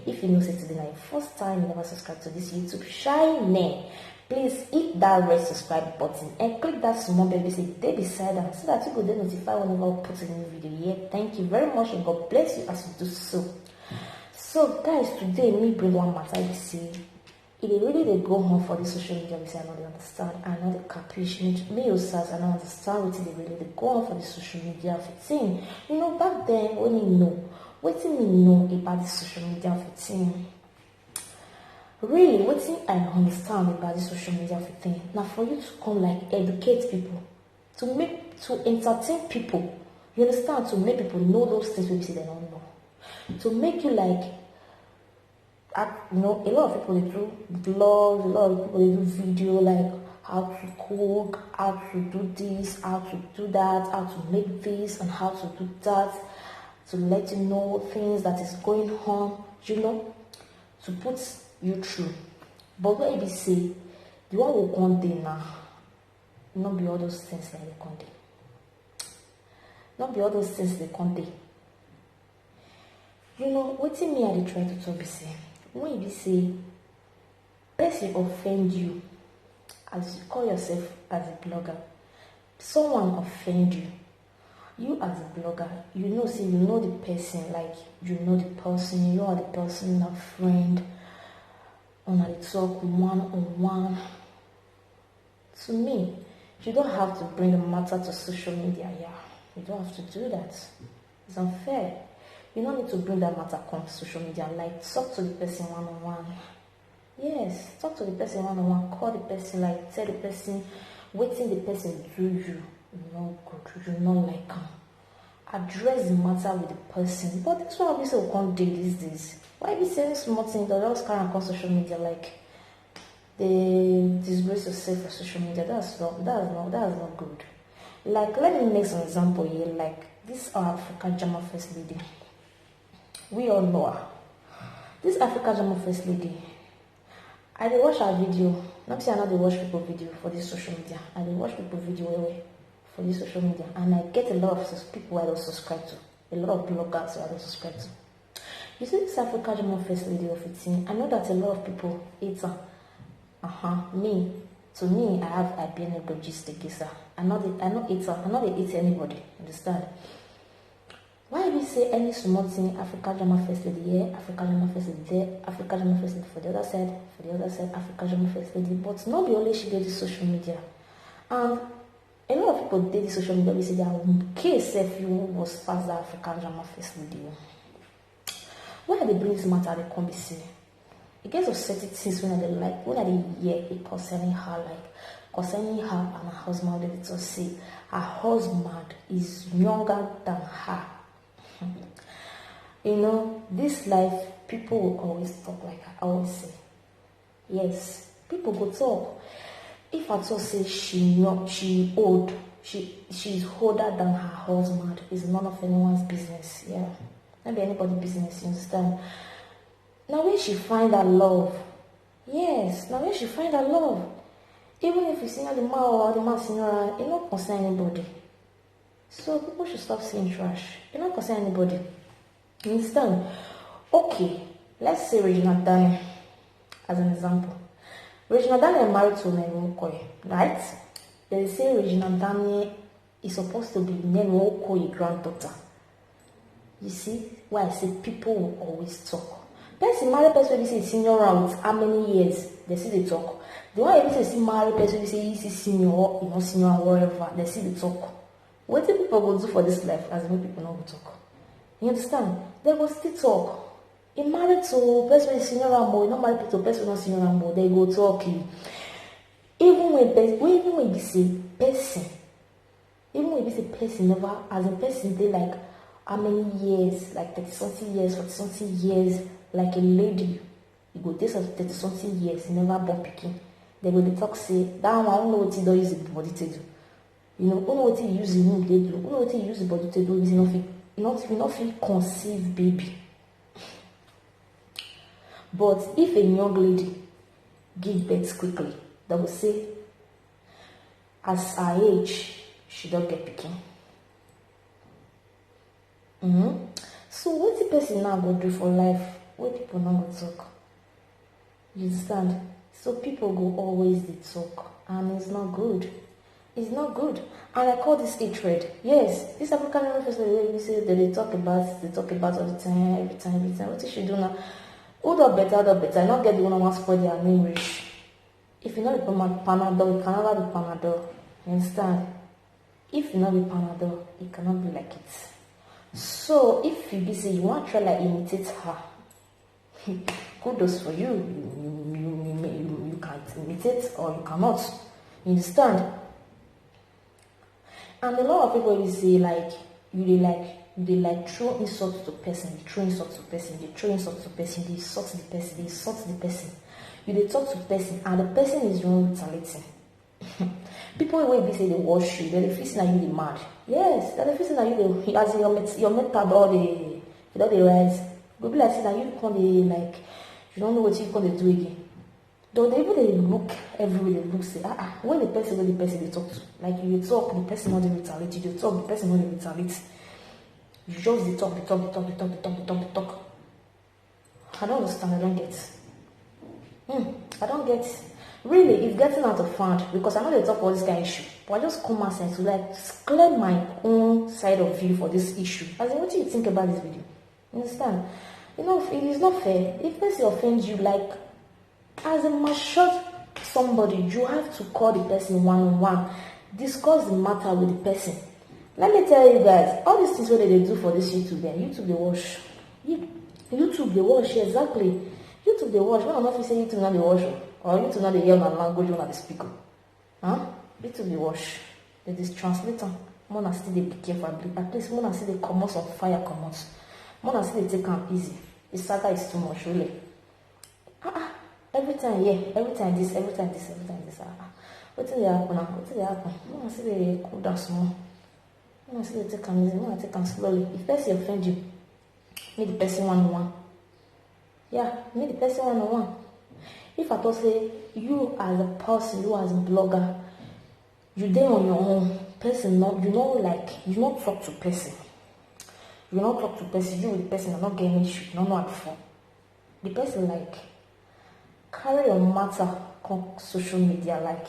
If you know say today na your first time, you never subscribe to this YouTube channel, please hit that red subscribe button and click that small bell say dey beside am so that you go dey notified whenever I put a new video here. Thank you very much and God bless you as you do so. So guys, today me bring one matter you see. It really they go home for the social media. We say I know they understand, I know they capish. Me yourself, I don't understand what they really they go on for the social media thing. You know, back then when you know, what do me know about the social media thing? Really, what I understand about the social media thing? Now for you to come like educate people, to entertain people. You understand? To make people know those things we say they don't know. To make you like. You know, a lot of people they do blogs, a lot of people they do video like how to cook, how to do this, how to do that, how to make this and how to do that, to let you know things that is going on, you know, to put you through. But what if you say the one will come day now, not be all those things that they come day. Not be all those things they come day. You know, what in me I they try to talk be say. When you say person offend you, as you call yourself as a blogger, someone offend you, you as a blogger, you know, say you know the person, like you know the person, you are the person, a friend, on a talk one-on-one. To me, you don't have to bring the matter to social media, yeah. You don't have to do that. It's unfair. You don't need to bring that matter come to social media. Like, talk to the person one-on-one. Yes, talk to the person one-on-one. Call the person, like, tell the person, waiting the person do you. No good, you not like him. Address the matter with the person. But this one obviously will come do these days. Why be saying small things that just can't come social media? Like, they disgrace yourself for social media. That's not good. Like, let me make some example here. Like, this our African German first lady. We all know her. This African German first lady, I dey watch her video. Not say I know they watch people video for this social media. I dey watch people video for this social media, and I get a lot of people I don't subscribe to. A lot of bloggers I don't subscribe to. You see this African German first lady of 15. I know that a lot of people hate her. Me. To me, I been a good gist against her. I know hate her. I know they hate anybody. Understand? Why we say any small thing, African German first lady here, African German first lady there, African German first lady for the other side, African German first lady, but not be only she did the social media. And a lot of people did the social media, we say that case if you was past the African German first lady. Why they bring this matter, they come be say, it gets of certain things when they hear it concerning her, like concerning her and her husband, they just say her husband is younger than her. You know, this life, people will always talk like I always say. Yes, people go talk. If I talk say she's old, she's older than her husband, it's none of anyone's business. Yeah, not be anybody's business, you understand? Now when she find her love, yes, now when she find her love, even if you see her the man or the man seen her, it not concern anybody. So people should stop saying trash. It not concern anybody. You understand? Okay, let's say Regina Daniel as an example. Regina Daniel married to Nenu Okoye, right? They say Regina Daniel is supposed to be Nenu Okoye's granddaughter. You see why I say people will always talk. Person married person we say senior with how many years they see the talk. The one you say married person we say he's senior, you know, senior or whatever, they see the talk. What do people go do for this life as many people not go talk? You understand? They will still talk. If married to person senior more, not married to person not senior more, they go talking. Even when you say person, even when you say person never as a person they like how many years, like 30-something years, 40-something years, like a lady, you go this 30-something years, never born picking. They go they talk say that one I don't know what he don't use the body to do. You know, what he use the womb they do, what he use the body to do is not feel conceive baby. But if a young lady give birth quickly, they will say as her age, she don't get picking. So what the person now go do for life where people no go talk. You understand? So people go always dey talk, and it's not good. It's not good. And I call this hatred. Yes, this African festival we say that they talk about all the time, every time. What you should do now? Who do better? Not get the one who wants spoil their name rich. If you not be Panadol, it can never be Panadol. You understand? If you not be Panadol, it cannot be like it. So if you be say you want to try like imitate her, kudos for you. You can't imitate or you cannot. You understand? And a lot of people will say like you like throw insults to person, they insult the person, they insult the person. You dey talk to person and the person is wrong retaliating. People will be say they wash you, they feel say you dey mad. Yes, they feel say you as your mental all the rise. Go be like say that you can't like you don't know what you can do again. Though they even look everywhere, they look say when the person they talk to, like you talk, the person not retaliate, you talk, the person not retaliate. You just they talk. I don't understand, I don't get. I don't get. Really, it's getting out of hand because I know they talk about this kind of issue, but I just come outside to like clear my own side of view for this issue. As in, what do you think about this video? You understand? You know, it is not fair. If person offends you, like as a mature somebody, you have to call the person one-on-one, discuss the matter with the person. Let me tell you guys, all these things what they do for this YouTube, YouTube they watch. YouTube they watch, exactly. YouTube they watch. When I'm not say YouTube not they watch, or YouTube not they hear my language when I speak. YouTube they watch. They just translate them. Mona still they be careful. At least Mona still they come out on fire, come out. Mona still they take them easy. The saga is too much, really. Every time this. What did they happen now? Mona still they cool down small. Mona still they take them easy. Mona take them slowly. If person offend you, meet the person one-on-one. Yeah, meet the person one-on-one. If I thought say you as a person, you as a blogger, you there on your own, person not you not talk to person. You not talk to person, you with the person are not getting issue, you don't know how before. The person like carry your matter on social media, like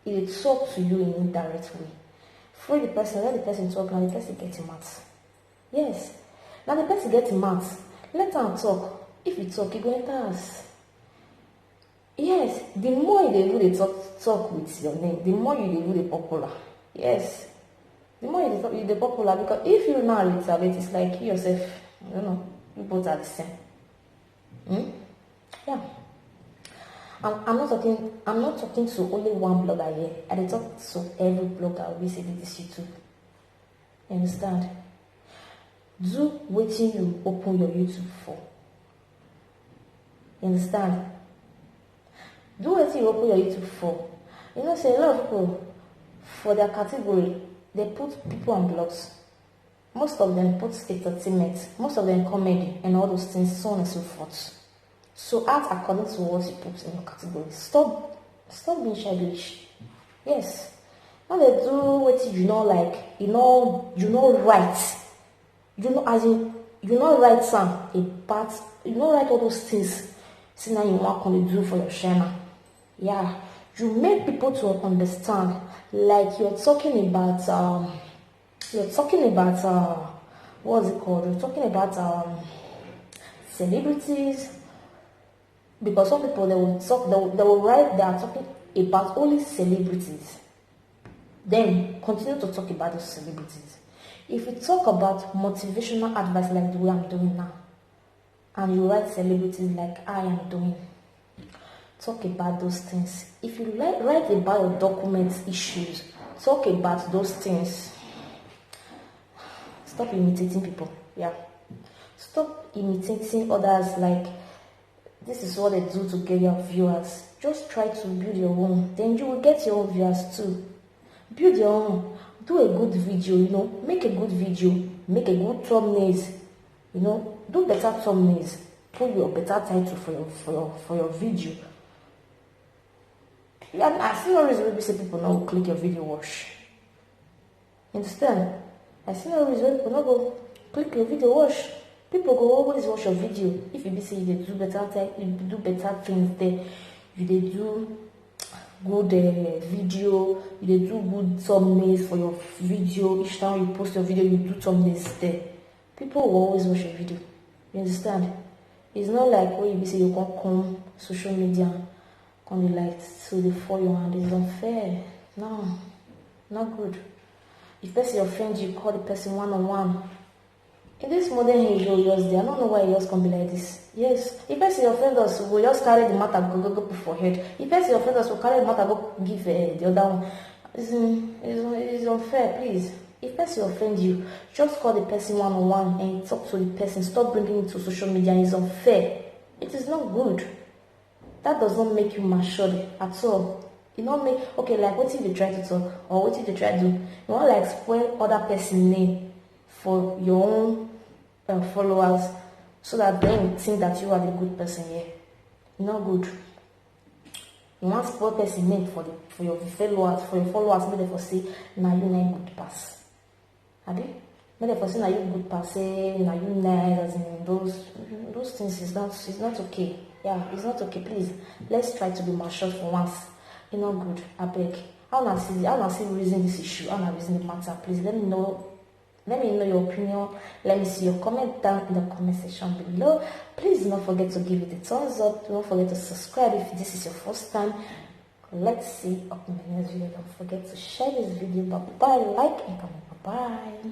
it talk to you in a direct way. Free the person, let the person talk, now the person get mad. Yes. Now the person get mad. Let her talk. If you talk, you go enter us. Yes, the more you do talk with your name, the more you do the popular. Yes. The more you the popular, because if you now retaliate, it's like you yourself, I don't know, you both are the same. Yeah. I'm not talking to only one blogger here. I talk to every blogger we say this YouTube. You understand? Do what you open your YouTube for. You understand? Do what you open your YouTube for. You know, say a lot of people for their category, they put people on blogs. Most of them put entertainment, most of them comedy and all those things, so on and so forth. So act according to what you put in your category. Stop being childish. Yes. Now they do what you know, like you know right. You know, as in you know right about you know right all those things. See now you want to do for your channel. Yeah. You make people to understand, like you're talking about what's it called? You're talking about celebrities, because some people they will write they are talking about only celebrities. Then continue to talk about those celebrities. If you talk about motivational advice like the way I'm doing now, and you write celebrities like I am doing, talk about those things. If you write about your document issues, talk about those things. Stop imitating people. Yeah. Stop imitating others, like this is what they do to get your viewers. Just try to build your own. Then you will get your own viewers too. Build your own. Do a good video, you know. Make a good video. Make a good thumbnails. You know, do better thumbnails. Put your better title for your video. And I see no reason why say people now click your video watch. Understand? I see no reason why people now go click your video watch. People go always watch your video if you be say you dey do better things there, you dey do good video, you dey do good thumbnails for your video. Each time you post your video, you do thumbnails there. People will always watch your video. You understand? It's not like when you be say you can't come social media, come the light, so they fall your hand. It's unfair. No, not good. If person offend you, call the person one-on-one. In this modern age, we just there. I don't know why it just can be like this. Yes, if person offend us, we'll just carry the matter go put for head. If person offend us, we'll carry the matter go give the other one. It's unfair, please. If person offend you, just call the person one-on-one and talk to the person. Stop bringing it to social media. It's unfair. It is not good. That does not make you mature at all. It not make, okay, like what if they try to talk or what if they try to do? You want like spoil other person's name for your own followers so that they will think that you are the good person here. Not good. You want spoil person name for your followers, make them for say now you na good pass. Abi? Make them for say now you good pass, say now you nice, as in those things is not okay. Yeah, it's not okay. Please, let's try to be mature for once. It's not good. I beg. How na see reason this issue? How na reason the matter? Please let me know. Let me know your opinion. Let me see your comment down in the comment section below. Please do not forget to give it a thumbs up. Do not forget to subscribe if this is your first time. Let's see up in my next video. Don't forget to share this video. Bye bye. Like and comment. Bye bye.